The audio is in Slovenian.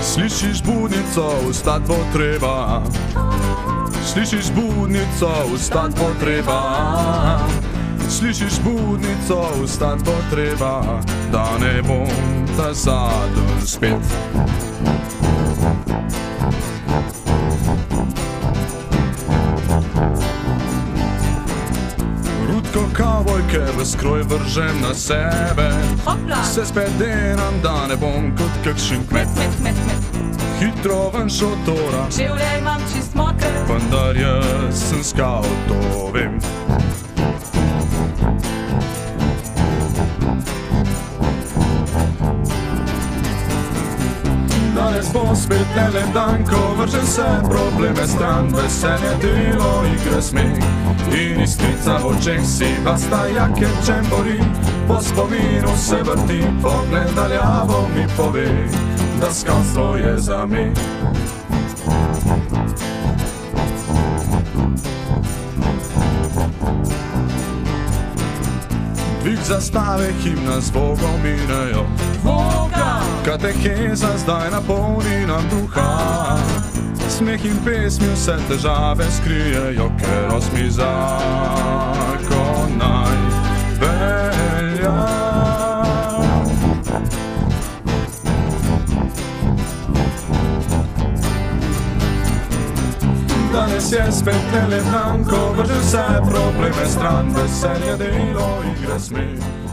Slišiš budnico, vstat bo treba. Slišiš budnico, vstat bo treba. Slišiš budnico, vstat bo treba, da ne bom ta zadnji spet. Rutko kavojke v skroj vržem na sebe. Se spet delam, da ne bom kot kakšen kmet. Hitro ven šotora, življenj imam čist moker, vendar jaz sem skavt, to vem. Danes bo spet elen dan, ko vržem se probleme stran. Veselje, delo, igre, smeh in iskrica v očeh si basta, jake čembori. Po spominu se vrti, pogled daljavo mi pove, da skavstvo je za me. Dvig zastave, himna z Bogom minejo. Kateheza zdaj napolni nam duha. Smeh in pesmi vse težave skrijejo, ker osmi zakon naj velja. Danes je spet elen dan, ko vržem vse probleme stran. Veselje, delo, igre, smeh